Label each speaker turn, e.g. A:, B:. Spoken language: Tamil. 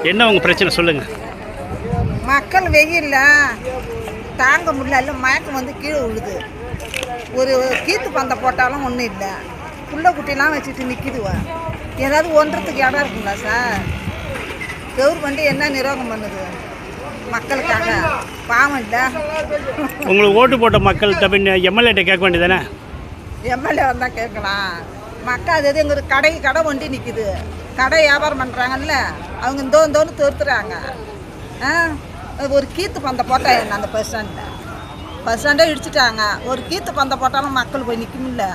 A: என்ன உங்கள் பிரச்சனை சொல்லுங்கள்.
B: மக்கள் வெயில்ல தாங்க முடியல, மயக்கம் வந்து கீழே விழுது. ஒரு கீத்து பந்தை போட்டாலும் ஒன்றும் இல்லை, புள்ள குட்டிலாம் வச்சுட்டு நிற்கிதுவா. ஏதாவது ஒன்றத்துக்கு இடம் இருக்குங்களா சார்? கவர்மெண்ட் என்ன நிர்வாகம் பண்ணுது மக்களுக்காக? பாவம் இல்லை.
A: உங்களுக்கு ஓட்டு போட்ட மக்கள்கிட்ட பின் எம்எல்ஏட்ட கேட்க வேண்டியதானே?
B: எம்எல்ஏ வந்தால் கேட்கலாம். மக்கள் அது எங்களுக்கு கடை வண்டி நிற்கிது, கடை வியாபாரம் பண்ணுறாங்கல்ல, அவங்க இந்தோன்னு தோர்த்துறாங்க. ஒரு கீத்து பந்தை போட்டால் என்ன? அந்த பஸ் ஸ்டாண்டே இடிச்சிட்டாங்க. ஒரு கீத்து பந்தை போட்டாலும் மக்கள் போய் நிற்குமில்ல.